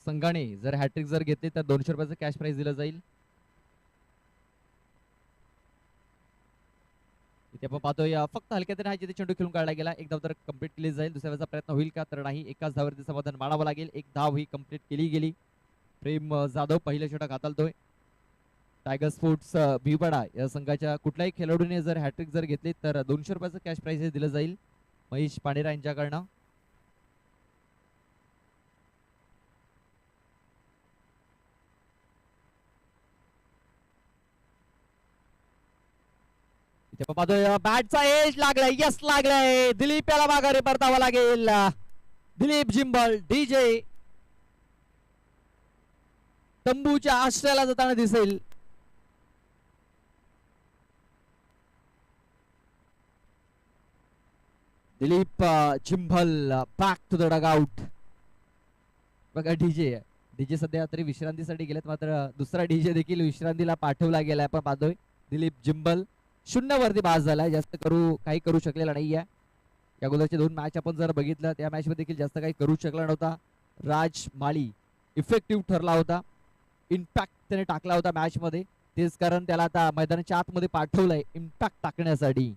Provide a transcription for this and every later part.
संघाने जर हॅट्रिक जर घेतली तर 200 रुपयाचं कॅश प्राइज दिलं जाईल. इथे आपण पाहतोय फक्त हलक्यात नाही जिथे चेंडू खेळून काढला गेला. एक धाव तर कंप्लीट केली जाईल. दुसऱ्या वेळेचा प्रयत्न होईल का तर नाही. एकाच धावावरती समाधान मानावं लागेल. एक धाव ही कंप्लीट केली गेली. प्रेम जाधव पहिलं षटक हाताळतोय. टायगर स्पोर्ट्स भिवपाडा या संघाच्या कुठल्याही खेळाडूने जर हॅट्रिक जर घेतली तर 200 रुपयाचं कॅश प्राइज दिलं जाईल महेश पांडेरा यांच्याकडनं. बॅटचा एज लागलाय. यस लागलाय. दिलीप याला माघारी परतावं लागेल. दिलीप जिंबल डीजे तंबूच्या आश्रयाला जाताना दिसेल. दिलीप जिंबल बॅक टू द डगआउट. बघा डीजे सध्या तरी विश्रांतीसाठी गेलेत, मात्र दुसरा डीजे देखील विश्रांतीला पाठवला गेलाय. आपण पाहतोय दिलीप जिंबल 0 वरती बाद झालाय. जास्त काही करू शकलेला नाहीये. या अगोदरचे 2 मॅच आपण जर बघितलं त्या मॅच मध्ये देखील जास्त काही करू शकला नव्हता. राज माळी इफेक्टिव्ह ठरला होता. इम्पॅक्ट त्याने टाकला होता मॅच मध्ये. तेच कारण त्याला आता मैदानाच्या आतमध्ये पाठवलंय इम्पॅक्ट टाकण्यासाठी.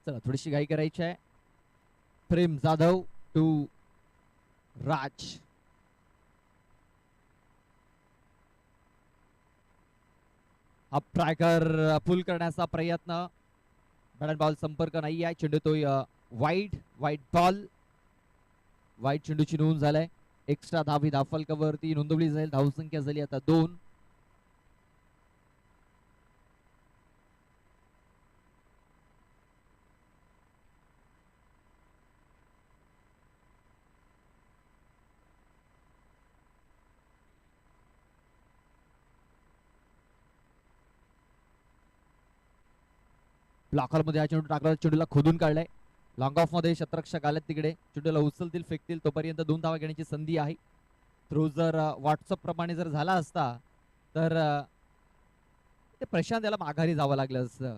चला थोडीशी घाई करायची आहे. प्रेम जाधव टू राज. हा ट्रॅकर पुल करण्याचा प्रयत्न. बॅट बॉल संपर्क नाही आहे. चेंडू तो वाईड बॉल. वाईड चेंडूची नोंद झालाय. एक्स्ट्रा धाव ही धावफलकावरती नोंदवली जाईल. धावसंख्या झाली आता 2. ब्लॉकर मध्ये हा चेंडू टाकला. चेंडूला खोदून काढलाय. लॉंग ऑफ मध्ये शतरक्षक आलेत तिकडे. चेंडूला उचलतील फेकतील तोपर्यंत 2 धावा घेण्याची संधी आहे. थ्रो जर व्हॉट्सअप प्रमाणे जर झाला असता तर ते प्रशांत याला माघारी जावं लागलं असतं.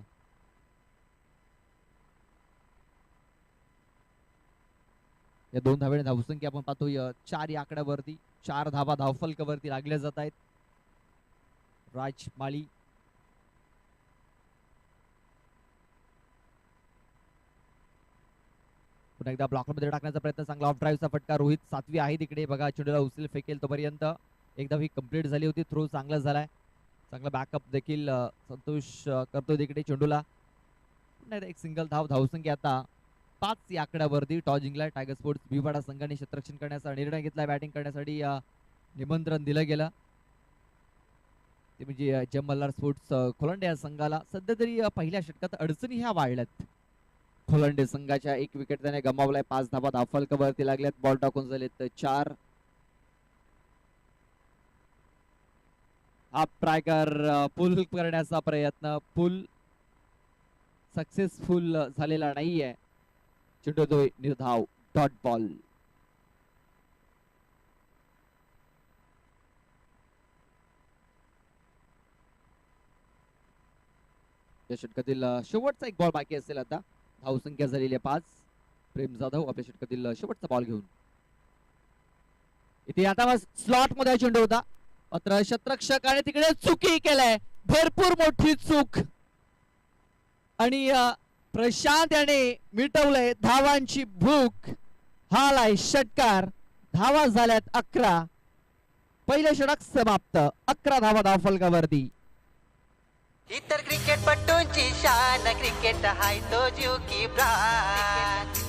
या 2 धावेने धावसंख्या आपण पाहतोय 4 या आकड्यावरती. 4 धावा धावफलकावरती लागल्या जात आहेत. राज माळी पुन्हा एकदा ब्लॉकर मध्ये टाकण्याचा प्रयत्न. चांगला ऑफ ड्राईव्हचा फटका. रोहित सातवी आहे तिकडे. बघा चेंडूला उचल फेकेल तोपर्यंत एकदा ही कंप्लीट झाली होती. थ्रो चांगला झालाय. चांगला बॅकअप देखील संतोष करतोय तिकडे चेंडूला. पुन्हा एकदा एक सिंगल धाव. धावसंख्या आता 5 या आकड्यावरती. टॉस जिंकलाय टायगर स्पोर्ट्स भिवपाडा संघाने. क्षेत्ररक्षण करण्याचा निर्णय घेतलाय. बॅटिंग करण्यासाठी निमंत्रण दिलं गेलं ते म्हणजे जय मल्हार स्पोर्ट्स खोलंडे या संघाला. सध्या तरी पहिल्या षटकात अडचणी ह्या वाढल्यात. खोलंडे संघाच्या 1 विकेट त्याने गमावलाय. 5 धावा धावफलकावरती लागल्यात. बॉल टाकून झालेत 4. हा ट्रायकर पुल करण्याचा प्रयत्न. पुल सक्सेसफुल झालेला नाहीये. चेंडू तो निर्धाव. Dot ball. या षटकातील शेवटचा एक बॉल बाकी असेल आता. धावसंख्या झालेली आहे 5. प्रेम जाधव आपल्या षटकातील शेवटचा बॉल घेऊन. इथे आता स्लॉट मध्ये चेंडू होता, मात्र शतरक्षकाने तिकडे चुकी केलाय. भरपूर मोठी चूक. आणि प्रशांत याने मिटवलंय धावांची भूक. हालाय षटकार. धावा झाल्यात 11. पहिलं षटक समाप्त. 11 धावा धावफलकावरती. इतर क्रिकेटपटूंची शान. क्रिकेट हाय तो जीव की प्राण.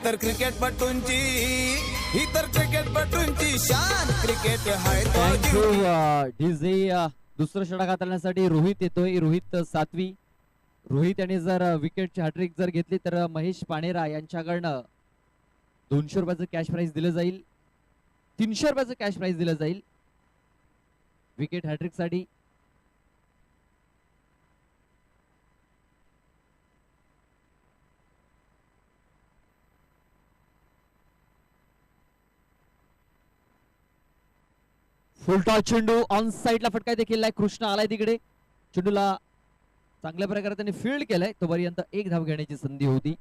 तर क्रिकेटपटूंची शान क्रिकेट हाय तो थँक्यू जीव डीजे. दुसरं षटक हाताळण्यासाठी रोहित येतोय. रोहित सातवी. रोहित याने जर विकेटची हॅट्रिक जर घेतली तर महेश पाणेरा यांच्याकडनं 200 रुपयाचं कॅश प्राइज दिलं जाईल. 300 रुपयाचं कॅश प्राइज दिलं जाईल विकेट हॅट्रिक साठी. फुलटॉस चेंडू ऑन साइडला फटका देखील आहे. कृष्ण आलाय तिकडे. चेंडूला चांगल्या प्रकारे त्यांनी फील्ड केलंय. तोपर्यंत एक धाव घेण्याची संधी होती.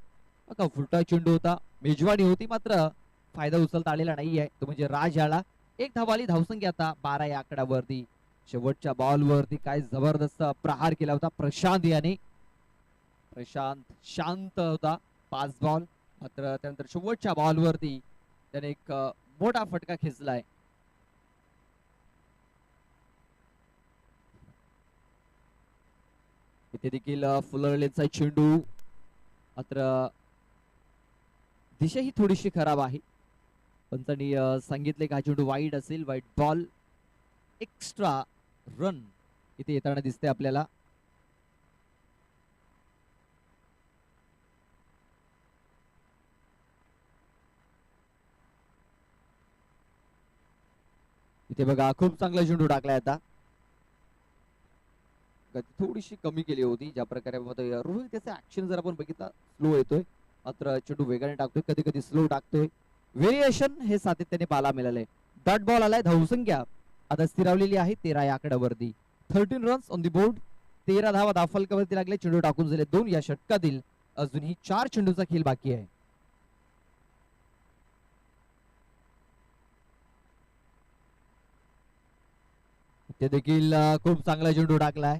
बघा फुलटॉस चेंडू होता. मेजवानी होती मात्र फायदा उचलता आलेला नाहीये. तो म्हणजे राज आला. एक धाव आली. धावसंख्या आता 12 या आकड्यावरती. शेवटच्या बॉल वरती काय जबरदस्त प्रहार केला होता प्रशांत याने. प्रशांत शांत होता 5 बॉल. मात्र त्यानंतर शेवटच्या बॉल वरती त्याने एक मोठा फटका खेचलाय. इथे देखील फुलरलेचा चेंडू. मात्र दिशा ही थोडीशी खराब आहे. पंचांनी सांगितले का चेंडू वाईड असेल. वाईट बॉल. एक्स्ट्रा रन इथे येताना दिसते आपल्याला. इथे बघा खूप चांगला चेंडू टाकलाय आता. गती थोडीशी कमी केली होती. ज्या प्रकारे रोहित त्याचा ऍक्शन जर आपण बघितला स्लो येतोय. मात्र चेंडू वेगाने टाकतोय. कधी कधी स्लो टाकतोय. व्हेरिएशन हे सातत्याने पाहायला मिळालंय. डॉट बॉल आलाय. धावसंख्या आता स्थिरावलेली आहे 13 या आकड्यावरती. 13 रन्स ऑन दी बोर्ड. 13 धावा धावफलकावरती लागले. चेंडू टाकून झाले 2 या षटकातील. अजूनही 4 चेंडूचा खेळ बाकी आहे. ते देखील खूप चांगला चेंडू टाकलाय.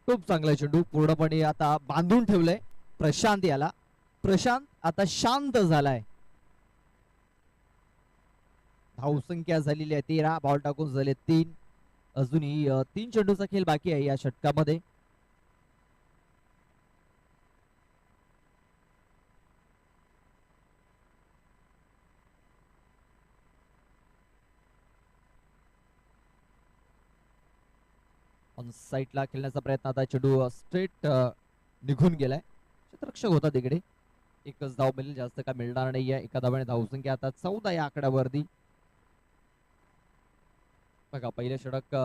खूप चांगला चेंडू पूर्णपणे आता बांधून ठेवलंय प्रशांत याला. प्रशांत आता शांत झालाय. धावसंख्या झालेली आहे 13. बॉल टाकून झाले 3. अजूनही 3 चेंडूचा खेळ बाकी आहे या षटकामध्ये. ऑन साइडला खेळण्याचा प्रयत्न. आता चेंडू स्ट्रेट निघून गेलाय. क्षेत्ररक्षक होता तिकडे. एकच धाव मिळेल. जास्त काय मिळणार नाहीये. एका धावाने धावसंख्या आता 14 या आकड्यावरती. बघा पहिलं षटक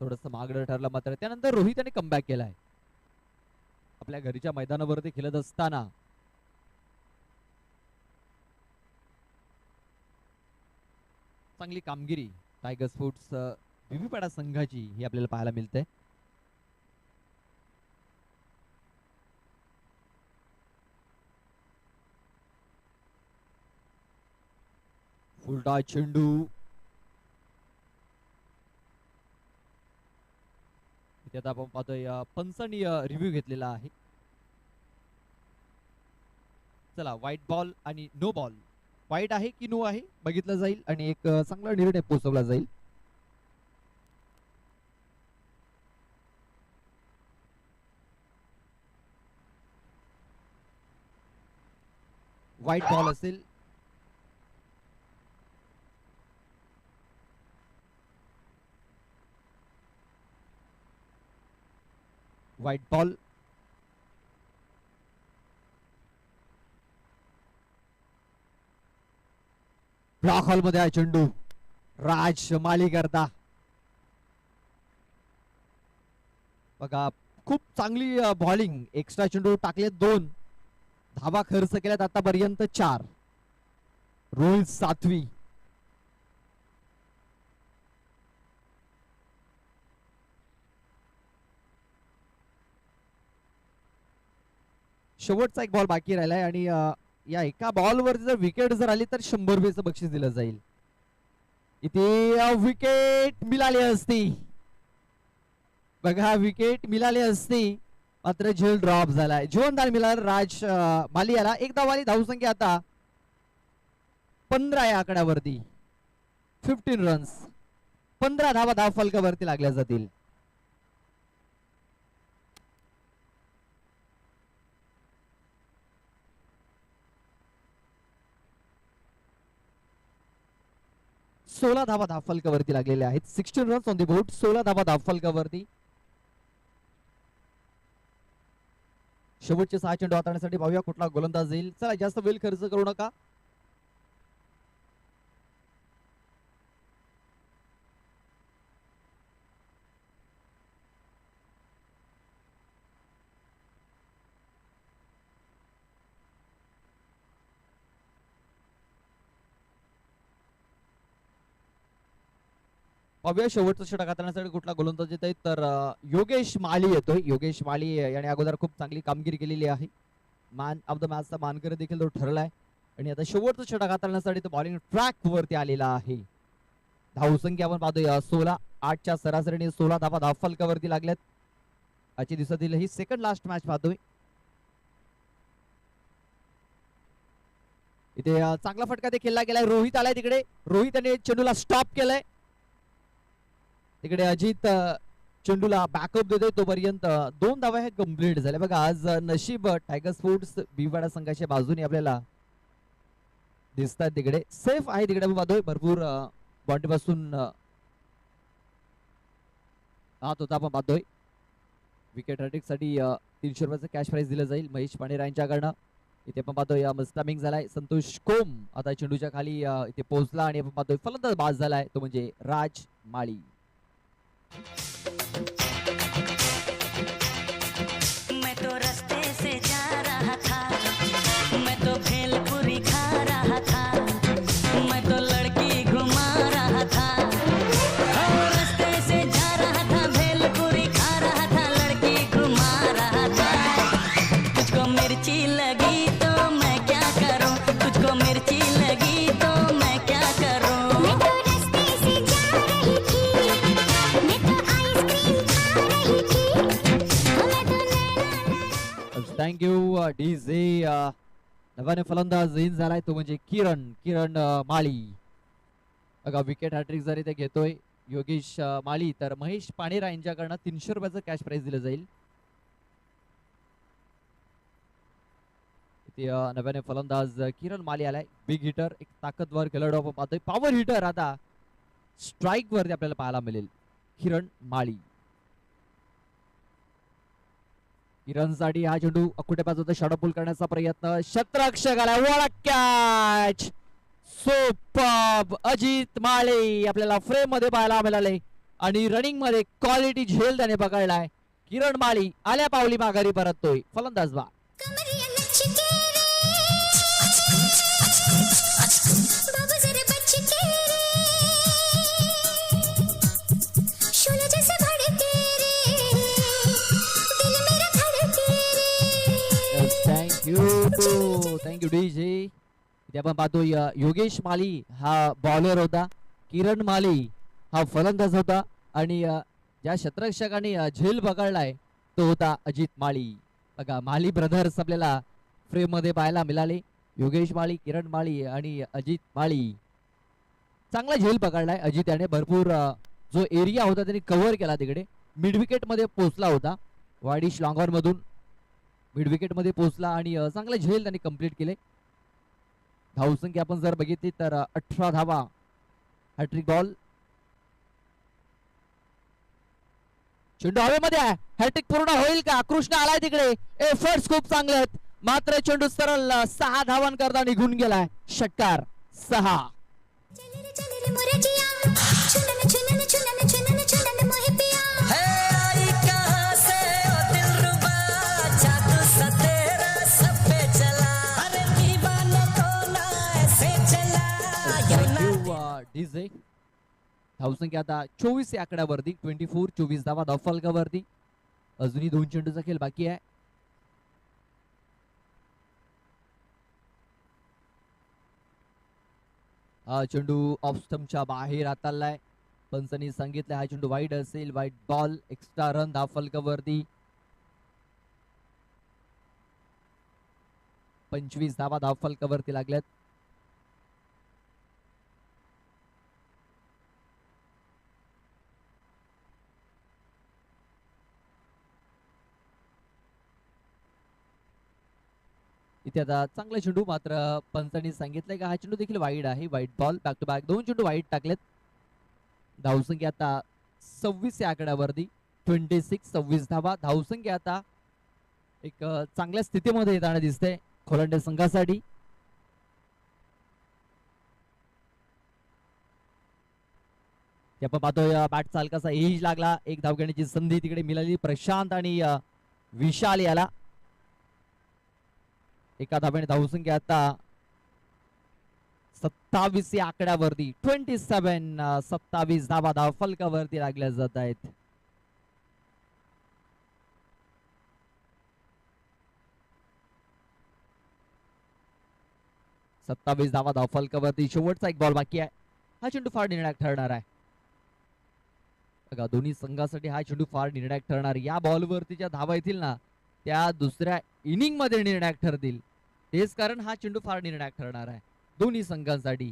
थोडस महागडं ठरलं. मात्र त्यानंतर रोहित याने कमबॅक केलाय. आपल्या घरीच्या मैदानावरती खेळत असताना चांगली कामगिरी टायगर स्पोर्ट्स विविपाडा संघाची ही आपल्याला पाहायला मिळते. फुलटॉस चेंडू. इथे आता आपण पाहतोय पंचांनी रिव्ह्यू घेतलेला आहे. चला व्हाईट बॉल आणि नो बॉल. वाईट आहे की नो आहे बघितलं जाईल आणि एक चांगला निर्णय पोहोचवला जाईल. व्हाईट बॉल असेल. White ball. ब्लॉक हॉल मध्ये आहे चेंडू. राज माली करता. बघा खूप चांगली बॉलिंग. एक्स्ट्रा चेंडू टाकले 2. धावा खर्च केल्यात आतापर्यंत 4. रोहित सातवी. शेवटचा एक बॉल बाकी राहिलाय आणि या एका बॉलवर जर विकेट जर आली तर 100 रुपयाचं बक्षीस दिलं जाईल. इथे विकेट मिळाली असती. बघा विकेट मिळाली असती मात्र झेल ड्रॉप झालाय. जीवनदान मिळालं राज माली याला. एक धाव आली. धावसंख्या आता 15 या आकड्यावरती. 15 रन्स. 15 धावा धाव फलकावरती लागल्या जातील. 16 धावा धावफलकावरती लागलेल्या आहेत. 16 रन्स ऑन दी बोर्ड. 16 धावा धावफलकावरती. शेवटचे 6 चेंडू हाताळण्यासाठी पाहूया कुठला गोलंदाज येईल. चला जास्त वेळ खर्च करू नका. पाहूया शेवटचं षटक हाताळण्यासाठी कुठला गोलंदाज येत आहे. तर योगेश माळी येतोय. योगेश माळी याने अगोदर खूप चांगली कामगिरी केलेली आहे. मॅन ऑफ द मॅचचा मानकरी देखील तो ठरलाय आणि आता शेवटचं षटक हाताळण्यासाठी तो बॉलिंग ट्रॅक वरती आलेला आहे. धावसंख्या आपण पाहतोय 16. 8च्या सरासरीने 16 धावा धावफलकावरती लागल्यात. आजच्या दिवसातील ही सेकंड लास्ट मॅच पाहतोय. इथे चांगला फटका ते खेळला गेलाय. रोहित आलाय तिकडे. रोहित याने चेंडूला स्टॉप केलंय. तिकडे अजित चेंडूला बॅकअप देतोय. तोपर्यंत 2 धावा हे कम्प्लीट झाले. बघा आज नशीब टायगर स्पोर्ट्स बिवाडा संघाच्या बाजूने आपल्याला दिसतात. तिकडे सेफ आहे. तिकडे आपण पाहतोय भरपूर बॉन्डी पासून आत होता. आपण पाहतोय विकेट हॅट्रिक साठी 300 रुपयाचं कॅश प्राइज दिलं जाईल महेश पांडेरा यांच्याकडनं. इथे आपण पाहतोय मस्टामिंग झालाय. संतोष कोम आता चेंडूच्या खाली इथे पोहोचला आणि आपण पाहतोय फलंदाज बाद झालाय. तो म्हणजे राज माळी. मैं तो रास्ते से जा रहा था, मैं तो भेलपुरी खा रहा था, मैं तो लड़की घुमा रहा था, रास्ते से जा रहा था, भेलपुरी खा रहा था, लड़की घुमा रहा था। तुझको मिर्ची लगी तो मैं क्या करूं, तुझको मिर्ची लगी तो मैं क्या करूं। मैं तो रास्ते से जा रही थी, मैं तो आइसक्रीम खा रही थी, मैं तो थँक्यू डीजे. नव्याने फलंदाज इन झालाय तो म्हणजे किरण माळी. बघा विकेट हॅट्रिक जरी ते घेतोय योगेश माळी तर महेश पाणेरा यांच्याकडनं 300 रुपयाचं कॅश प्राइज दिलं जाईल. इथे नव्याने फलंदाज किरण माळी आलाय. बिग हिटर, एक ताकदवर खेळाडू आपण पाहतोय. पॉवर हिटर आता स्ट्राईक वरती आपल्याला पाहायला मिळेल किरण माळी. किरणसाठी हा चेंडू अकुटे बाजूचा शॉर्ट पुल करण्याचा प्रयत्न. क्षेत्ररक्षक आला. What catch. सुपर्ब. अजित माळी आपल्याला फ्रेम मध्ये पाहायला मिळाले आणि रनिंग मध्ये क्वालिटी झेल त्याने पकडलाय. किरण माळी आल्या पावली माघारी परततोय. फलंदाज बा. कमरिया लचके रे, बाबू जरा बचके रे, शोला जैसे भड़के रे, दिल मेरा धड़के रे। Thank you DJ. इथे आपण पाहतोय योगेश माळी हा बॉलर होता. किरण माळी हा फलंदाज होता आणि ज्या क्षेत्ररक्षकाने झेल पकडलाय तो होता अजित माळी. बघा माळी ब्रदर्स आपल्याला फ्रेम मध्ये पाहायला मिळाले. योगेश माळी, किरण माळी आणि अजित माळी. चांगला झेल पकडलाय अजित याने. भरपूर जो एरिया होता त्यांनी कव्हर केला. तिकडे मिड विकेट मध्ये पोहोचला होता. वाडिश लॉंगॉन मधून मिड विकेट मध्ये पोहोचला आणि चांगला झेल त्यांनी कंप्लीट केले. धावसंख्या आपण जर बघितली तर 18 धावा. Hat trick ball. चेंडू हवेमध्ये आहे. हॅट्रिक पूर्ण होईल का. कृष्ण आलाय तिकडे. एफर्ट्स खूप चांगले आहेत मात्र चेंडू सरळ 6 धावांकरता निघून गेलाय. षटकार 6. चले रे मोरे जिया, चुनन चुनन चुनन चुनन चुनन मोहे पिया। है आई कहां से ओ दिलरुबा, जादू सा तेरा सब पे चला, अरे दीवानों को ना ऐसे चला। डीजे. धावसंख्या आता 24 या आकड्यावरती. 24 धावा धावफलकावरती. अजूनही 2 चेंडूचा खेळ बाकी आहे. हा चेंडू ऑफ स्टंपच्या बाहेर हाताळलाय. पंचांनी सांगितलं हा चेंडू वाईड असेल. Wide ball. एक्स्ट्रा रन धावफलकावरती. 25 धावा धावफलकावरती लागल्यात. इथे आता चांगला चेंडू, मात्र पंचांनी सांगितलंय का हा चेंडू देखील वाईड आहे. वाईट बॉल, बॅक टू बॅक 2 चेंडू वाईट टाकलेत. धावसंख्या आता 26 या आकड्यावरती. 26 धावा. धावसंख्या आता एक चांगल्या स्थितीमध्ये येताना दिसते खोलंडे संघासाठी. ते आपण पाहतोय बॅट चालकाचा एज लागला. एक धाव घेण्याची संधी तिकडे मिळाली प्रशांत आणि विशाल याला. एका धावेने धावसंख्या आता 27 या आकड्यावरती. 27 धावा धाव फलकावरती लागल्या जात आहेत. सत्तावीस धावा धाव फलकावरती. शेवटचा एक बॉल बाकी आहे. हा चेंडू फार निर्णायक ठरणार आहे. बघा दोन्ही संघासाठी हा चेंडू फार निर्णायक ठरणार. या बॉलवरती ज्या धावा येतील ना त्या दुसऱ्या इनिंग मध्ये निर्णायक ठरतील. तेच कारण हा चेंडू फार निर्णायक ठरणार आहे दोन्ही संघांसाठी.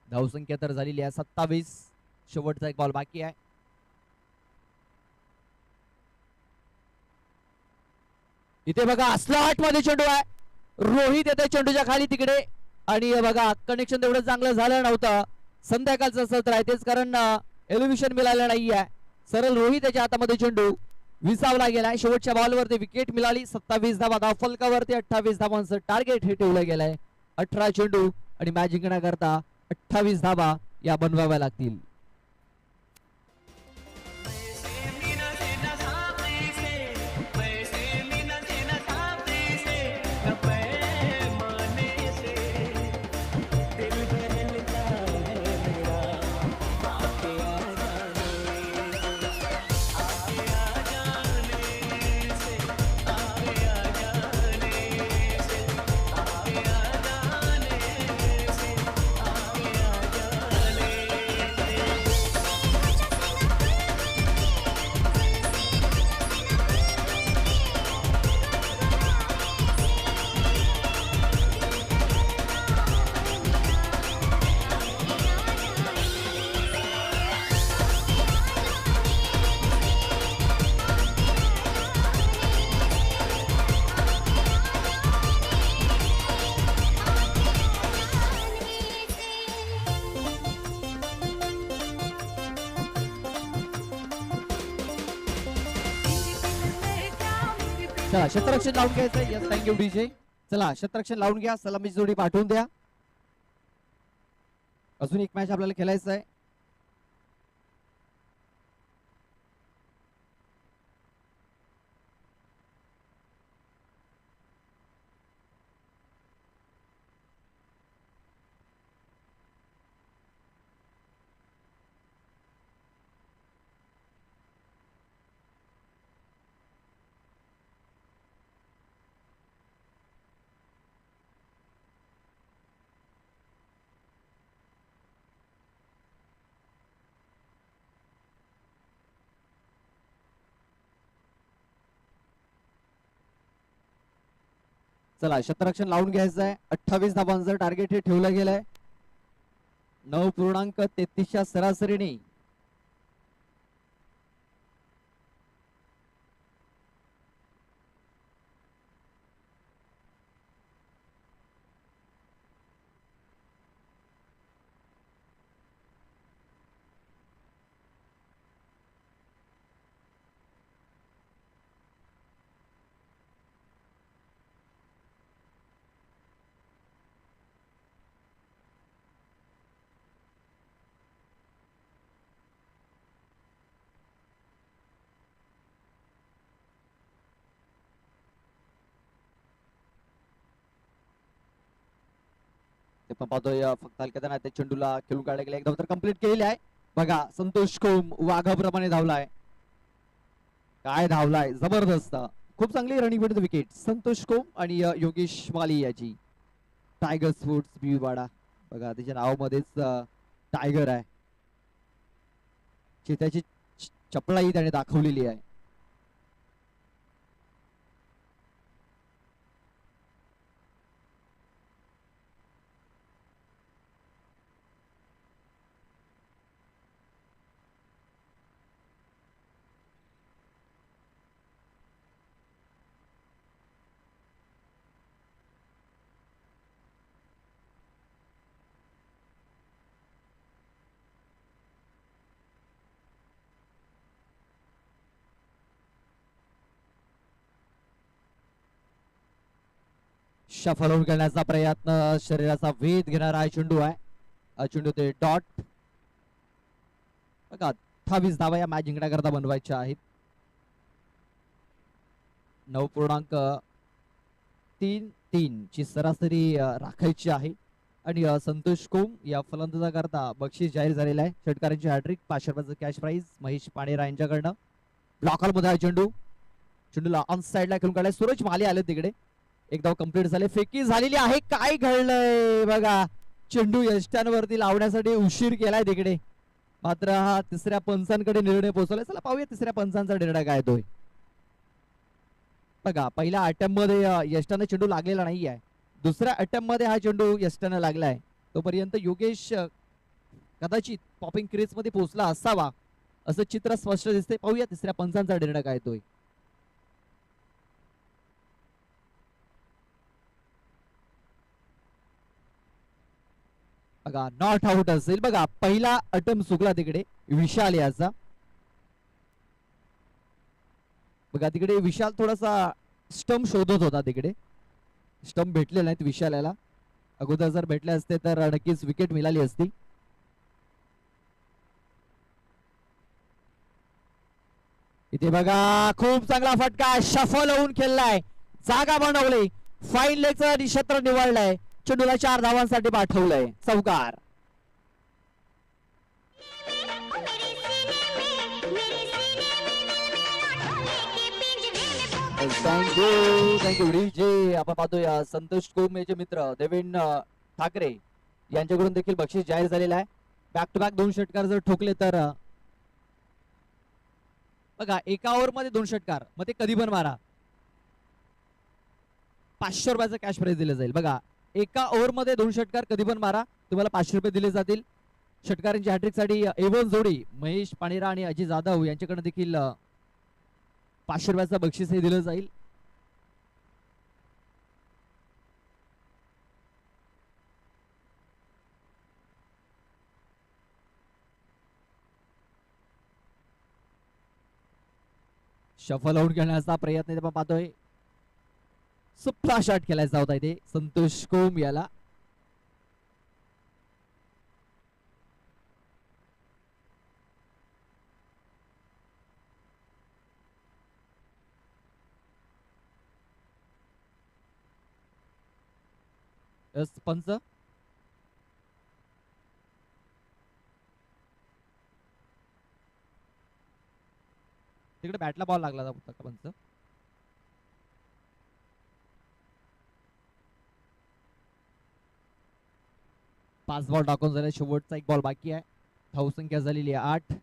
धावसंख्या तर झालेली आहे 27. शेवटचा एक बॉल बाकी आहे. इथे बघा स्लॉट मध्ये चेंडू आहे. रोहित येते चेंडूच्या खाली तिकडे आणि बघा कनेक्शन तेवढं चांगलं झालं नव्हतं. संध्याकाळचं सत्र आहे तेच कारण एलिव्हेशन मिळालं नाहीये. सरळ रोहित याच्या हातामध्ये चेंडू विसावला गेलाय. शेवटच्या बॉलवरती विकेट मिळाली. 27 धावा धाव फलकावरती. 28 धावांचं टार्गेट हे ठेवलं गेलंय. 18 चेंडू आणि मॅच जिंकण्याकरता 28 धावा या बनवाव्या लागतील. चला क्षेत्ररक्षण लावून घ्यायचं. Yes thank you DJ. चला क्षेत्ररक्षण लावून घ्या. सलामीची जोडी पाठवून द्या. अजून एक मॅच आपल्याला खेळायचं आहे. चला क्षेत्ररक्षण लावून घ्यायचं आहे. 28 धावांचं टार्गेट हे ठेवलं गेलंय. 9.33 सरासरीने ते पण पाहतोय फक्त हलक्या त्या चेंडूला खेळून काढला गेला. एकदम तर कम्प्लीट केलेली आहे. बघा संतोष कोम वाघाप्रमाणे धावलाय. काय धावलाय जबरदस्त. खूप चांगली रनिंग विथ विकेट संतोष कोम आणि योगेश माली याची. टायगर स्पोर्ट्स बिवाडा बघा त्याच्या नावामध्येच टायगर आहे. त्याची चपळाही त्याने दाखवलेली आहे. शफल होऊन खेळण्याचा प्रयत्न, शरीराचा वेध घेणारा हा चेंडू आहे. चेंडू ते डॉट. बघा 28 धावा या मॅच जिंकण्याकरता बनवायच्या आहेत. 9.33 ची सरासरी राखायची आहे. आणि संतोष कोम या फलंदाजाकरता बक्षीस जाहीर झालेलं आहे. षटकारांची हॅट्रिक, 500 रुपयाचं कॅश प्राइज महेश पाणेरा यांच्याकडनं. ब्लॉकर मध्ये हा चेंडू, चेंडूला ऑन साइडला खेळून काढलाय. सूरज माले आले तिकडे. एक धाव कंप्लीट झाले. फेकी झालेली आहे. काय घडलंय बघा, चेंडू यष्ट्यांवरती लावण्यासाठी उशीर केलाय तिकडे, मात्र हा तिसऱ्या पंचांकडे निर्णय पोहोचवलाय. चला पाहूया तिसऱ्या पंचांचा निर्णय काय येतोय. बघा पहिल्या अटेम्प्ट मध्ये यष्टाने चेंडू लागलेला नाहीये. दुसऱ्या अटेम्प्ट मध्ये हा चेंडू यष्टाने लागलाय. तोपर्यंत योगेश कदाचित पॉपिंग क्रीज मध्ये पोहोचला असावा असं चित्र स्पष्ट दिसते. पाहूया तिसऱ्या पंचांचा निर्णय काय येतोय. बघा नॉट आउट असेल. बघा पहिला अटेम्प्ट चुकला तिकडे विशाल याचा. बघा तिकडे विशाल थोडासा स्टंप शोधत होता. तिकडे स्टंप भेटले नाहीत विशाल याला. अगोदर जर भेटले असते तर नक्कीच विकेट मिळाली असती. इथे बघा खूप चांगला फटका शफल होऊन खेळलाय. जागा बनवली. फाईन लेगचं निक्षत्र निवडलंय. चेंडूला 4 धावांसाठी पाठवलंय. चौकार. Thank you DJ. आपण पाहतोय संतोष कोमेचे मित्र देवेंद्र ठाकरे यांच्याकडून देखील बक्षीस जाहीर झालेलं आहे. बॅक टू बॅक 2 षटकार जर ठोकले तर बघा एका ओव्हर मध्ये 2 षटकार, मग ते कधी पण मारा. 500 रुपयाचं कॅश प्राइज दिलं जाईल. बघा एका ओव्हर मध्ये 2 षटकार कधी पण मारा, तुम्हाला 500 रुपये दिले जातील. षटकारांच्या हॅट्रिक साठी एवन जोडी महेश पाणेरा आणि अजय जाधव यांच्याकडे देखील 500 रुपयाचं बक्षीस हे दिलं जाईल. शफल आउट घेण्याचा प्रयत्न आपण पाहतोय. सुपला शॉट खेळायचा होता इथे संतोष कोम याला. पंच तिकडे बॅटला बॉल लागला होता पंच. पाच बॉल टाकून झाले. शेवटचा एक बॉल बाकी आहे. धावसंख्या झालेली आहे 8.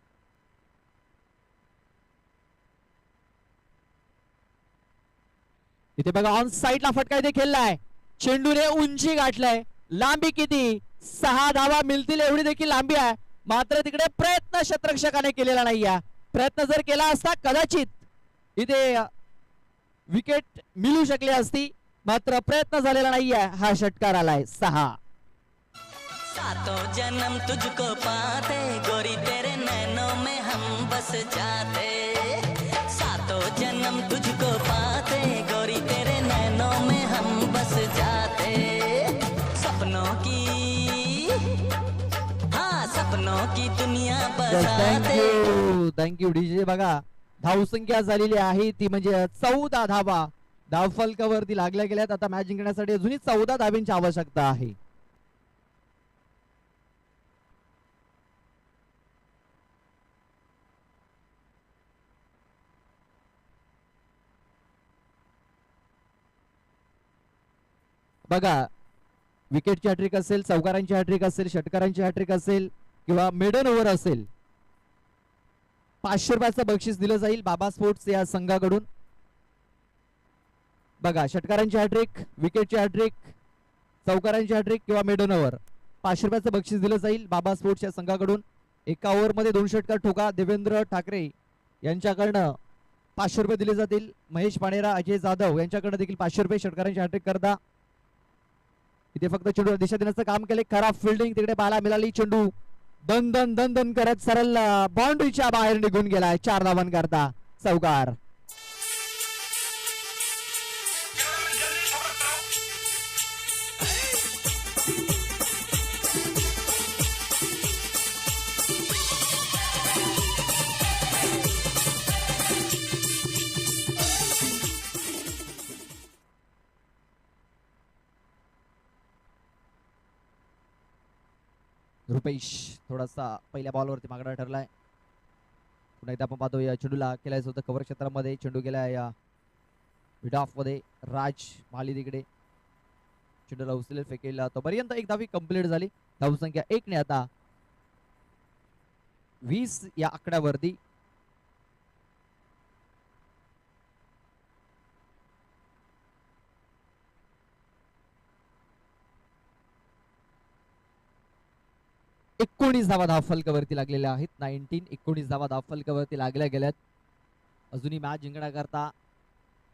इथे बघा ऑन साइडला फटका इथे खेळलाय. चेंडूने उंची गाठलाय. लांबी किती? 6 धावा मिळतील एवढी देखील लांबी आहे. मात्र तिकडे प्रयत्न क्षेत्ररक्षकाने केलेला नाहीये. प्रयत्न जर केला असता कदाचित इथे विकेट मिळू शकली असती, मात्र प्रयत्न झालेला नाहीये. हा षटकार आलाय 6. सातों जन्म तुझको पाते गोरी तेरे नैनों में हम बस जाते. सातों जन्म तुझको पाते गोरी तेरे नैनों में हम बस जाते. सपनों की हाँ सपनों की दुनिया बसाते. Thank you DJ. बघा धावसंख्या झालेली आहे ती म्हणजे 14 धावा धावफलकावरती लागल्या गेल्यात. आता मॅच जिंकण्यासाठी अजूनही 14 धावांची आवश्यकता आहे. बघा विकेटची हॅट्रिक असेल, चौकारांची हॅट्रिक असेल, षटकारांची हॅट्रिक असेल किंवा मेडन ओव्हर असेल, 500 रुपयाचं बक्षीस दिलं जाईल बाबा स्पोर्ट्स या संघाकडून. बघा षटकारांची हॅट्रिक, विकेटची हॅट्रिक, चौकारांची हॅट्रिक किंवा मेडन ओव्हर 500 रुपयाचं बक्षीस दिलं जाईल बाबा स्पोर्ट्स या संघाकडून. एका ओव्हर मध्ये 2 षटकार ठोका. देवेंद्र ठाकरे यांच्याकडनं 500 रुपये दिले जातील. महेश पाणेरा, अजय जाधव यांच्याकडनं देखील 500 रुपये षटकारांची हॅट्रिक करता. इथे फक्त चेंडूला दिशा देण्याचं काम केले. खराब फिल्डिंग तिकडे पाहायला मिळाली. चेंडू दन दन दन दन करत सरळ बाउंड्रीच्या बाहेर निघून गेलाय. 4 धावांकरता चौकार. रुपेश थोडासा पहिल्या बॉलवरती मागणा ठरलाय. पुन्हा एकदा आपण पाहतो या चेंडूला केलायचं होतं कव्हर क्षेत्रामध्ये. चेंडू गेलाय या मिड ऑफ मध्ये. राज माली तिकडे चेंडूला उचलेल फेकेल तोपर्यंत एक धावी कंप्लीट झाली. धावसंख्या 1 ने आता 20 या आकड्यावरती. एकोणीस धावा धाव फलकावरती लागलेल्या आहेत. 19 धावा धाव फलकावरती लागल्या गेल्यात. अजूनही मॅच जिंकण्याकरता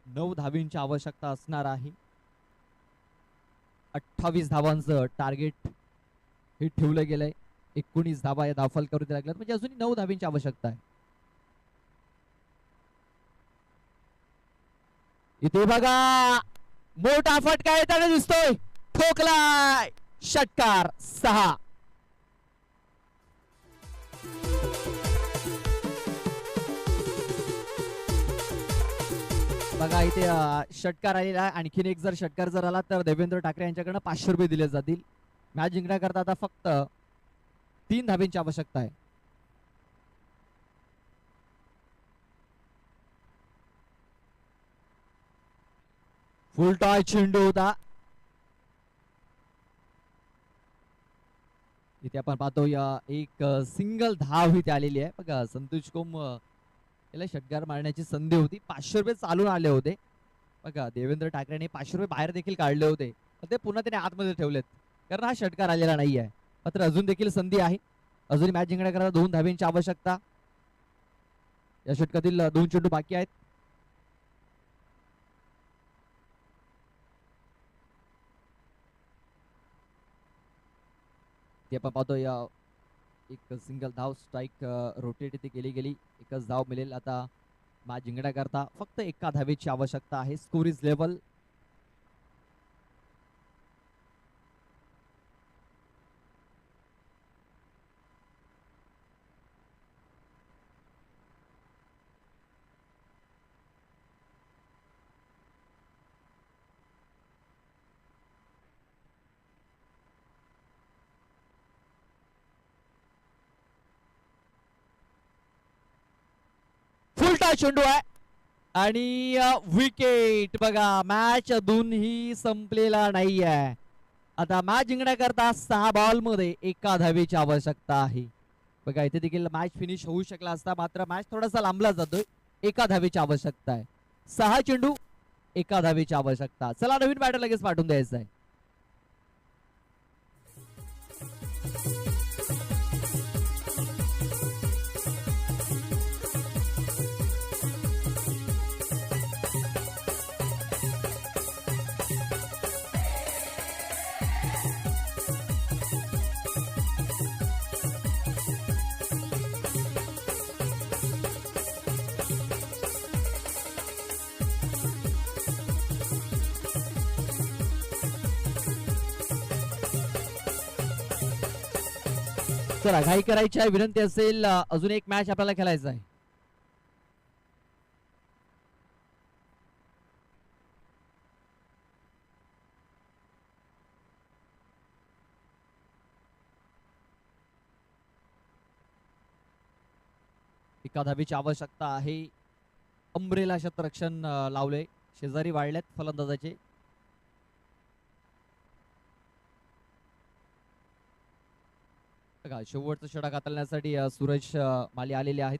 9 धावींची आवश्यकता असणार आहे. 28 धावांचं टार्गेट हे ठेवलं गेलंय. 19 धावा या धाव फलकावरती लागल्यात म्हणजे अजूनही 9 धावींची आवश्यकता आहे. इथे बघा मोठा फटका येताना दिसतोय. ठोकलाय षटकार 6. बघा इथे षटकार आलेला आहे. आणखीन एक जर षटकार जर आला तर देवेंद्र ठाकरे यांच्याकडनं 500 रुपये दिले जातील. मॅच जिंकण्याकरता आता फक्त 3 धाबींची आवश्यकता आहे. फुल टॉय चेंडू होता. इथे आपण पाहतो या एक सिंगल धाव इथे आलेली आहे. बघा संतोष कोम याला षटकार मारण्याची संधी होती. 500 रुपये चालून आले होते. बघा देवेंद्र ठाकरेने 500 रुपये बाहेर देखील काढले होते. ते पुन्हा त्याने आतमध्ये ठेवलेत कारण हा षटकार आलेला नाही आहे. मात्र अजून देखील संधी आहे. अजून मॅच जिंकण्याकरता 2 धाब्यांची आवश्यकता. या षटकातील 2 चेंडू बाकी आहेत. ते आपण पाहतो या एक सिंगल धाव स्ट्राईक रोटेट इथे केली गेली. एकच धाव मिळेल आता मॅच जिंकण्याकरता. फक्त 1 धावेची आवश्यकता आहे. Score is level. फुलटा चेंडू आहे आणि विकेट. बघा मॅच अजूनही संपलेला नाही आहे. आता मॅच जिंकण्याकरता 6 बॉल मध्ये 1 धावेची आवश्यकता आहे. बघा इथे देखील मॅच फिनिश होऊ शकला असता मात्र मॅच थोडासा लांबला जातोय. 1 धावेची आवश्यकता आहे. 6 चेंडू 1 धावेची आवश्यकता. चला नवीन बॅटर लगेच पाठवून द्यायचं आहे. चला घाई करायची आहे. विनंती असेल अजून एक मॅच आपल्याला खेळायचा आहे. एका धावेची आवश्यकता आहे. अंब्रेला शतरक्षण लावले. शेजारी वाढल्यात फलंदाजाचे. बघा शेवटचं षटक हाताळण्यासाठी सूरज माली आलेले आहेत.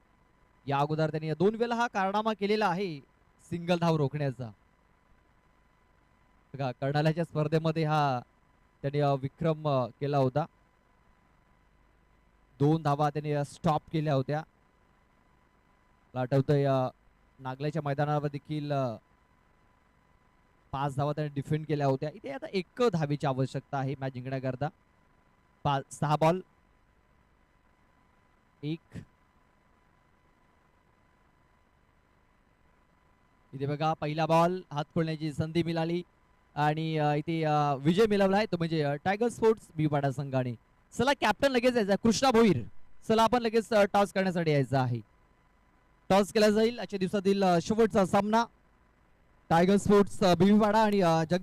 या अगोदर त्यांनी 2 वेळा हा कारनामा केलेला आहे सिंगल धाव रोखण्याचा. बघा कर्नाल्याच्या स्पर्धेमध्ये हा त्यांनी विक्रम केला होता. 2 धावा त्यांनी स्टॉप केल्या होत्या. मला आठवतंय नागल्याच्या मैदानावर देखील 5 धावा त्यांनी डिफेंड केल्या होत्या. इथे आता 1 धावेची आवश्यकता आहे मॅच जिंकण्याकरता. 6 बॉल 1. इथे बघा पहिला बॉल हात खोलण्याची संधी मिळाली आणि इथे विजय मिळवलाय तो म्हणजे टायगर स्पोर्ट्स भिवपाडा संघाने. चला कॅप्टन लगेच यायचा कृष्णा भोईर. चला आपण लगेच टॉस करण्यासाठी यायचं आहे. टॉस केला जाईल. आजच्या दिवसातील शेवटचा सामना टायगर स्पोर्ट्स भिवपाडा आणि